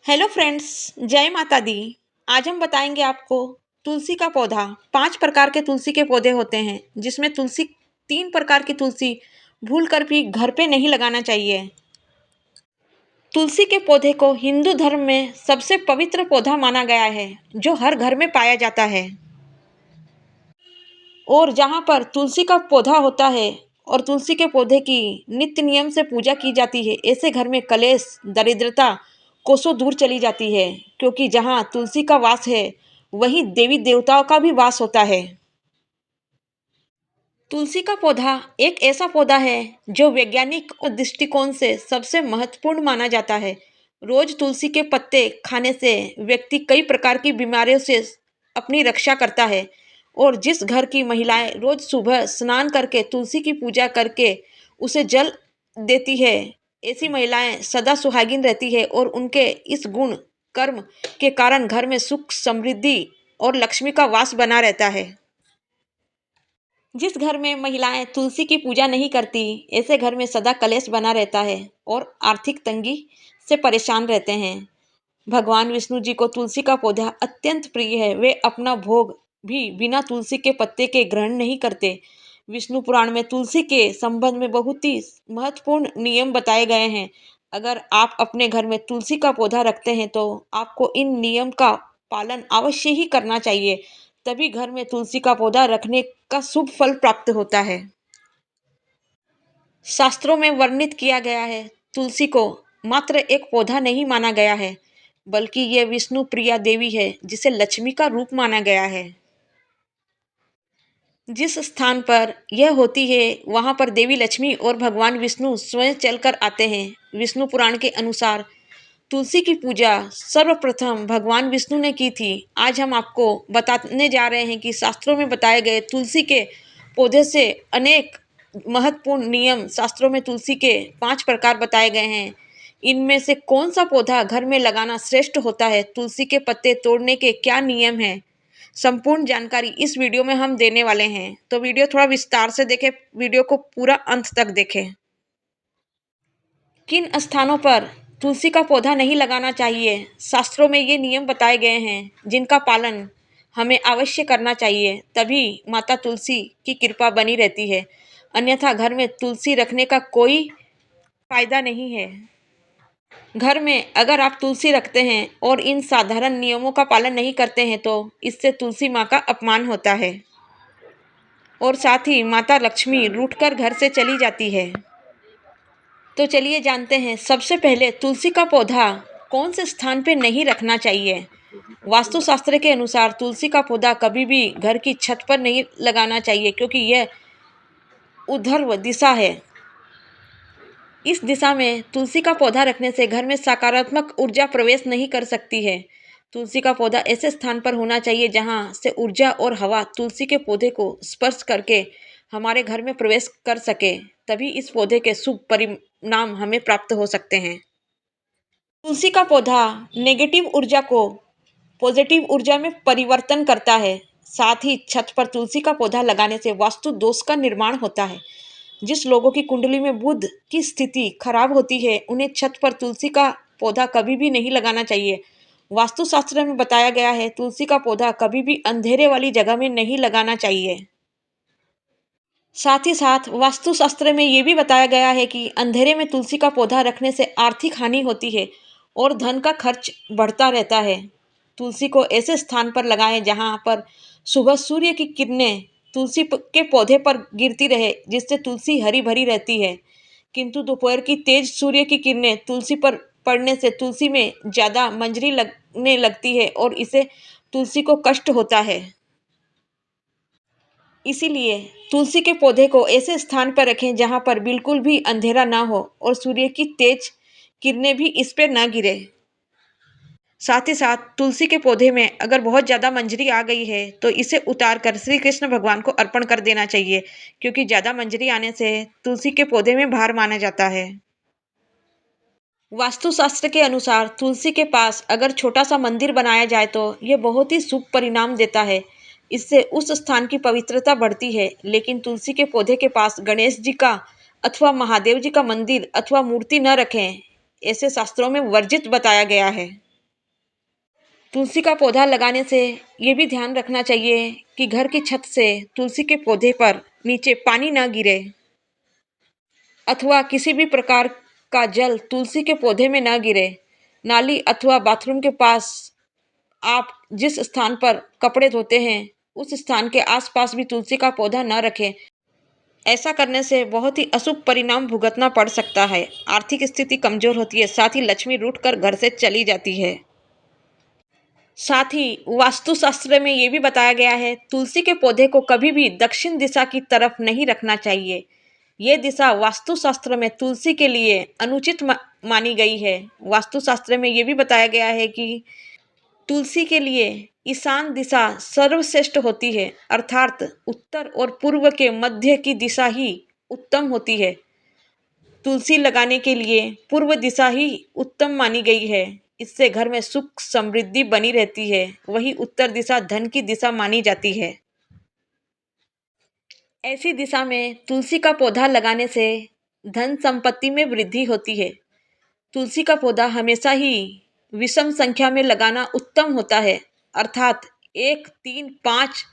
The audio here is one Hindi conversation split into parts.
हेलो फ्रेंड्स, जय माता दी। आज हम बताएंगे आपको तुलसी का पौधा। 5 प्रकार के तुलसी के पौधे होते हैं, जिसमें तुलसी 3 प्रकार की तुलसी भूल कर भी घर पे नहीं लगाना चाहिए। तुलसी के पौधे को हिंदू धर्म में सबसे पवित्र पौधा माना गया है, जो हर घर में पाया जाता है। और जहाँ पर तुलसी का पौधा होता है और तुलसी के पौधे की नित्य नियम से पूजा की जाती है, ऐसे घर में कलेश, दरिद्रता कोसों दूर चली जाती है। क्योंकि जहाँ तुलसी का वास है, वहीं देवी देवताओं का भी वास होता है। तुलसी का पौधा एक ऐसा पौधा है जो वैज्ञानिक और दृष्टिकोण से सबसे महत्वपूर्ण माना जाता है। रोज तुलसी के पत्ते खाने से व्यक्ति कई प्रकार की बीमारियों से अपनी रक्षा करता है। और जिस घर की महिलाएं रोज सुबह स्नान करके तुलसी की पूजा करके उसे जल देती है, ऐसी महिलाएं सदा सुहागिन रहती है और उनके इस गुण कर्म के कारण घर में सुख, समृद्धि और लक्ष्मी का वास बना रहता है। जिस घर में महिलाएं तुलसी की पूजा नहीं करती, ऐसे घर में सदा कलेश बना रहता है और आर्थिक तंगी से परेशान रहते हैं। भगवान विष्णु जी को तुलसी का पौधा अत्यंत प्रिय है। वे अपना भोग भी बिना तुलसी के पत्ते के ग्रहण नहीं करते। विष्णु पुराण में तुलसी के संबंध में बहुत ही महत्वपूर्ण नियम बताए गए हैं। अगर आप अपने घर में तुलसी का पौधा रखते हैं तो आपको इन नियम का पालन अवश्य ही करना चाहिए। तभी घर में तुलसी का पौधा रखने का शुभ फल प्राप्त होता है। शास्त्रों में वर्णित किया गया है, तुलसी को मात्र एक पौधा नहीं माना गया है, बल्कि यह विष्णु प्रिया देवी है, जिसे लक्ष्मी का रूप माना गया है। जिस स्थान पर यह होती है, वहां पर देवी लक्ष्मी और भगवान विष्णु स्वयं चलकर आते हैं। विष्णु पुराण के अनुसार तुलसी की पूजा सर्वप्रथम भगवान विष्णु ने की थी। आज हम आपको बताने जा रहे हैं कि शास्त्रों में बताए गए तुलसी के पौधे से अनेक महत्वपूर्ण नियम। शास्त्रों में तुलसी के 5 प्रकार बताए गए हैं। इनमें से कौन सा पौधा घर में लगाना श्रेष्ठ होता है, तुलसी के पत्ते तोड़ने के क्या नियम हैं, संपूर्ण जानकारी इस वीडियो में हम देने वाले हैं। तो वीडियो थोड़ा विस्तार से देखें, वीडियो को पूरा अंत तक देखें। किन स्थानों पर तुलसी का पौधा नहीं लगाना चाहिए, शास्त्रों में ये नियम बताए गए हैं, जिनका पालन हमें अवश्य करना चाहिए। तभी माता तुलसी की कृपा बनी रहती है, अन्यथा घर में तुलसी रखने का कोई फायदा नहीं है। घर में अगर आप तुलसी रखते हैं और इन साधारण नियमों का पालन नहीं करते हैं, तो इससे तुलसी माँ का अपमान होता है और साथ ही माता लक्ष्मी रूठकर घर से चली जाती है। तो चलिए जानते हैं, सबसे पहले तुलसी का पौधा कौन से स्थान पे नहीं रखना चाहिए। वास्तुशास्त्र के अनुसार तुलसी का पौधा कभी भी घर की छत पर नहीं लगाना चाहिए, क्योंकि यह ऊर्ध्व दिशा है। इस दिशा में तुलसी का पौधा रखने से घर में सकारात्मक ऊर्जा प्रवेश नहीं कर सकती है। तुलसी का पौधा ऐसे स्थान पर होना चाहिए जहां से ऊर्जा और हवा तुलसी के पौधे को स्पर्श करके हमारे घर में प्रवेश कर सके, तभी इस पौधे के शुभ परिणाम हमें प्राप्त हो सकते हैं। तुलसी का पौधा नेगेटिव ऊर्जा को पॉजिटिव ऊर्जा में परिवर्तन करता है। साथ ही छत पर तुलसी का पौधा लगाने से वास्तु दोष का निर्माण होता है। जिस लोगों की कुंडली में बुध की स्थिति खराब होती है, उन्हें छत पर तुलसी का पौधा कभी भी नहीं लगाना चाहिए। वास्तुशास्त्र में बताया गया है, तुलसी का पौधा कभी भी अंधेरे वाली जगह में नहीं लगाना चाहिए। साथ ही साथ वास्तुशास्त्र में ये भी बताया गया है कि अंधेरे में तुलसी का पौधा रखने से आर्थिक हानि होती है और धन का खर्च बढ़ता रहता है। तुलसी को ऐसे स्थान पर लगाएं जहां पर सुबह सूर्य की किरणें तुलसी के पौधे पर गिरती रहे, जिससे तुलसी हरी भरी रहती है। किंतु दोपहर की तेज सूर्य की किरणें तुलसी पर पड़ने से तुलसी में ज़्यादा मंजरी लगने लगती है और इसे तुलसी को कष्ट होता है। इसीलिए तुलसी के पौधे को ऐसे स्थान पर रखें जहां पर बिल्कुल भी अंधेरा ना हो और सूर्य की तेज किरणें भी इस पर ना गिरे। साथ ही साथ तुलसी के पौधे में अगर बहुत ज़्यादा मंजरी आ गई है, तो इसे उतार कर श्री कृष्ण भगवान को अर्पण कर देना चाहिए, क्योंकि ज़्यादा मंजरी आने से तुलसी के पौधे में भार माना जाता है। वास्तुशास्त्र के अनुसार तुलसी के पास अगर छोटा सा मंदिर बनाया जाए तो यह बहुत ही शुभ परिणाम देता है। इससे उस स्थान की पवित्रता बढ़ती है। लेकिन तुलसी के पौधे के पास गणेश जी का अथवा महादेव जी का मंदिर अथवा मूर्ति न रखें, ऐसे शास्त्रों में वर्जित बताया गया है। तुलसी का पौधा लगाने से ये भी ध्यान रखना चाहिए कि घर की छत से तुलसी के पौधे पर नीचे पानी ना गिरे अथवा किसी भी प्रकार का जल तुलसी के पौधे में ना गिरे। नाली अथवा बाथरूम के पास आप जिस स्थान पर कपड़े धोते हैं उस स्थान के आसपास भी तुलसी का पौधा न रखें। ऐसा करने से बहुत ही अशुभ परिणाम भुगतना पड़ सकता है। आर्थिक स्थिति कमजोर होती है, साथ ही लक्ष्मी रूठकर घर से चली जाती है। साथ ही वास्तुशास्त्र में ये भी बताया गया है तुलसी के पौधे को कभी भी दक्षिण दिशा की तरफ नहीं रखना चाहिए। ये दिशा वास्तुशास्त्र में तुलसी के लिए अनुचित मानी गई है। वास्तुशास्त्र में ये भी बताया गया है कि तुलसी के लिए ईशान दिशा सर्वश्रेष्ठ होती है, अर्थात उत्तर और पूर्व के मध्य की दिशा ही उत्तम होती है। तुलसी लगाने के लिए पूर्व दिशा ही उत्तम मानी गई है। इससे घर में सुख समृद्धि बनी रहती है। वही उत्तर दिशा धन की दिशा मानी जाती है। ऐसी दिशा में तुलसी का पौधा लगाने से धन संपत्ति में वृद्धि होती है। तुलसी का पौधा हमेशा ही विषम संख्या में लगाना उत्तम होता है, अर्थात 1, 3, 5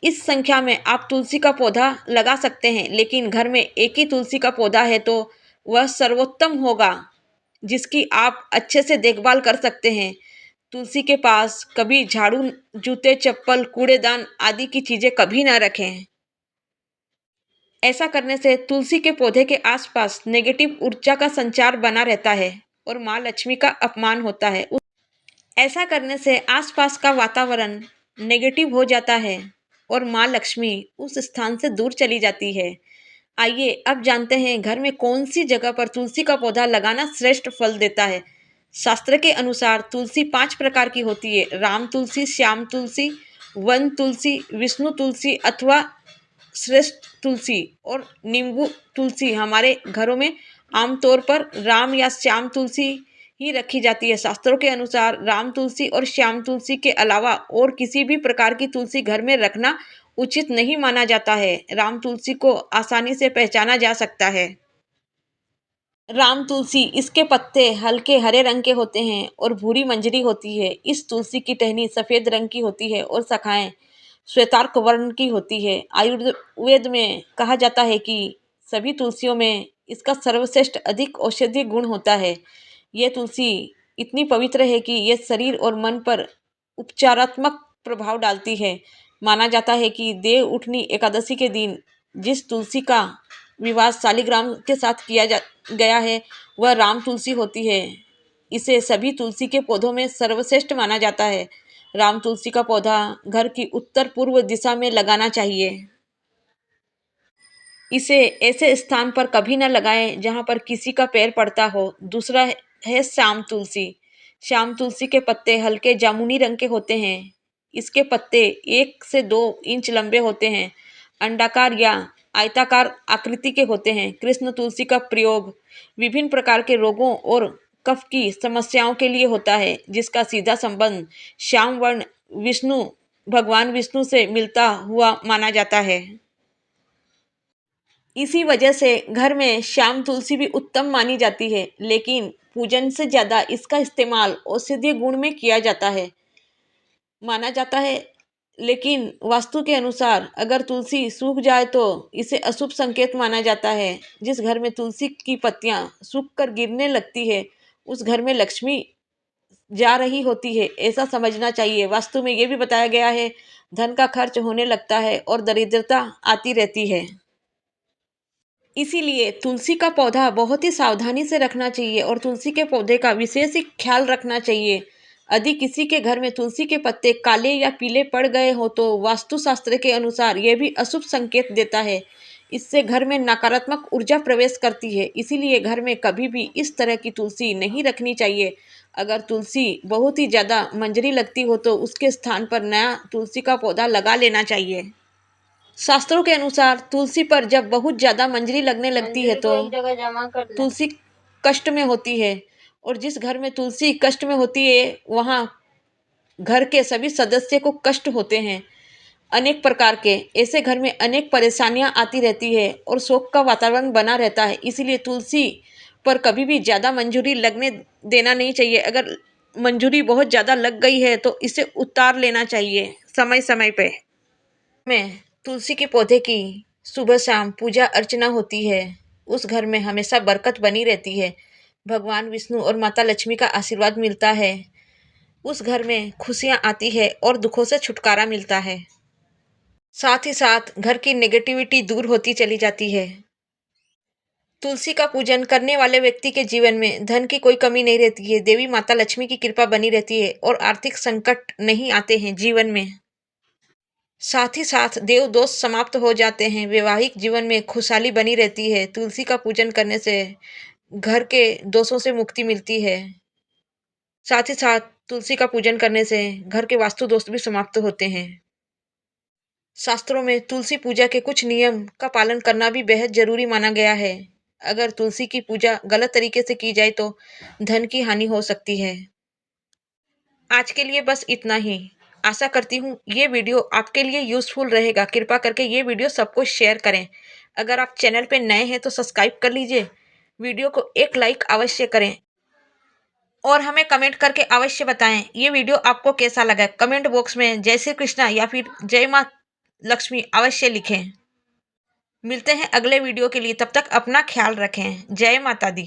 इस संख्या में आप तुलसी का पौधा लगा सकते हैं। लेकिन घर में एक ही तुलसी का पौधा है तो वह सर्वोत्तम होगा, जिसकी आप अच्छे से देखभाल कर सकते हैं। तुलसी के पास कभी झाड़ू, जूते, चप्पल, कूड़ेदान आदि की चीज़ें कभी ना रखें। ऐसा करने से तुलसी के पौधे के आसपास नेगेटिव ऊर्जा का संचार बना रहता है और माँ लक्ष्मी का अपमान होता है। ऐसा करने से आसपास का वातावरण नेगेटिव हो जाता है और माँ लक्ष्मी उस स्थान से दूर चली जाती है। आइए अब जानते हैं घर में कौन सी जगह पर तुलसी का पौधा लगाना श्रेष्ठ फल देता है। शास्त्र के अनुसार तुलसी 5 प्रकार की होती है: राम तुलसी, श्याम तुलसी, वन तुलसी, विष्णु तुलसी अथवा श्रेष्ठ तुलसी और नींबू तुलसी। हमारे घरों में आमतौर पर राम या श्याम तुलसी ही रखी जाती है। शास्त्रों के अनुसार राम तुलसी और श्याम तुलसी के अलावा और किसी भी प्रकार की तुलसी घर में रखना उचित नहीं माना जाता है। राम तुलसी को आसानी से पहचाना जा सकता है। राम तुलसी, इसके पत्ते हल्के हरे रंग के होते हैं और भूरी मंजरी होती है। इस तुलसी की टहनी सफ़ेद रंग की होती है और शाखाएं श्वेतार्क वर्ण की होती है। आयुर्वेद में कहा जाता है कि सभी तुलसियों में इसका सर्वश्रेष्ठ अधिक औषधीय गुण होता है। यह तुलसी इतनी पवित्र है कि यह शरीर और मन पर उपचारात्मक प्रभाव डालती है। माना जाता है कि देव उठनी एकादशी के दिन जिस तुलसी का विवाह शालिग्राम के साथ किया गया है वह राम तुलसी होती है। इसे सभी तुलसी के पौधों में सर्वश्रेष्ठ माना जाता है। राम तुलसी का पौधा घर की उत्तर पूर्व दिशा में लगाना चाहिए। इसे ऐसे स्थान पर कभी न लगाएं जहां पर किसी का पैर पड़ता हो। दूसरा है श्याम तुलसी। श्याम तुलसी के पत्ते हल्के जामुनी रंग के होते हैं। इसके पत्ते 1 से 2 इंच लंबे होते हैं, अंडाकार या आयताकार आकृति के होते हैं। कृष्ण तुलसी का प्रयोग विभिन्न प्रकार के रोगों और कफ की समस्याओं के लिए होता है, जिसका सीधा संबंध श्याम वर्ण विष्णु भगवान विष्णु से मिलता हुआ माना जाता है। इसी वजह से घर में श्याम तुलसी भी उत्तम मानी जाती है, लेकिन पूजन से ज़्यादा इसका इस्तेमाल औषधीय गुण में किया जाता है माना जाता है। लेकिन वास्तु के अनुसार अगर तुलसी सूख जाए तो इसे अशुभ संकेत माना जाता है। जिस घर में तुलसी की पत्तियां सूख कर गिरने लगती है उस घर में लक्ष्मी जा रही होती है, ऐसा समझना चाहिए। वास्तु में ये भी बताया गया है धन का खर्च होने लगता है और दरिद्रता आती रहती है। इसीलिए तुलसी का पौधा बहुत ही सावधानी से रखना चाहिए और तुलसी के पौधे का विशेष ही ख्याल रखना चाहिए। यदि किसी के घर में तुलसी के पत्ते काले या पीले पड़ गए हो तो वास्तुशास्त्र के अनुसार यह भी अशुभ संकेत देता है। इससे घर में नकारात्मक ऊर्जा प्रवेश करती है। इसीलिए घर में कभी भी इस तरह की तुलसी नहीं रखनी चाहिए। अगर तुलसी बहुत ही ज़्यादा मंजरी लगती हो तो उसके स्थान पर नया तुलसी का पौधा लगा लेना चाहिए। शास्त्रों के अनुसार तुलसी पर जब बहुत ज़्यादा मंजरी लगने लगती है तो तुलसी कष्ट में होती है और जिस घर में तुलसी कष्ट में होती है वहाँ घर के सभी सदस्य को कष्ट होते हैं अनेक प्रकार के। ऐसे घर में अनेक परेशानियां आती रहती है और शोक का वातावरण बना रहता है। इसीलिए तुलसी पर कभी भी ज़्यादा मंजूरी लगने देना नहीं चाहिए। अगर मंजूरी बहुत ज़्यादा लग गई है तो इसे उतार लेना चाहिए समय समय पे। में तुलसी के पौधे की सुबह शाम पूजा अर्चना होती है, उस घर में हमेशा बरकत बनी रहती है, भगवान विष्णु और माता लक्ष्मी का आशीर्वाद मिलता है, उस घर में खुशियाँ आती है और दुखों से छुटकारा मिलता है। साथ ही साथ घर की नेगेटिविटी दूर होती चली जाती है। तुलसी का पूजन करने वाले व्यक्ति के जीवन में धन की कोई कमी नहीं रहती है, देवी माता लक्ष्मी की कृपा बनी रहती है और आर्थिक संकट नहीं आते हैं जीवन में। साथ ही साथ देव दोष समाप्त हो जाते हैं, वैवाहिक जीवन में खुशहाली बनी रहती है। तुलसी का पूजन करने से घर के दोषों से मुक्ति मिलती है। साथ ही साथ तुलसी का पूजन करने से घर के वास्तु दोष भी समाप्त होते हैं। शास्त्रों में तुलसी पूजा के कुछ नियम का पालन करना भी बेहद जरूरी माना गया है। अगर तुलसी की पूजा गलत तरीके से की जाए तो धन की हानि हो सकती है। आज के लिए बस इतना ही। आशा करती हूँ ये वीडियो आपके लिए यूज़फुल रहेगा। कृपा करके ये वीडियो सबको शेयर करें। अगर आप चैनल पे नए हैं तो सब्सक्राइब कर लीजिए। वीडियो को एक लाइक अवश्य करें और हमें कमेंट करके अवश्य बताएं ये वीडियो आपको कैसा लगा। कमेंट बॉक्स में जय श्री कृष्णा या फिर जय माँ लक्ष्मी अवश्य लिखें। मिलते हैं अगले वीडियो के लिए, तब तक अपना ख्याल रखें। जय माता दी।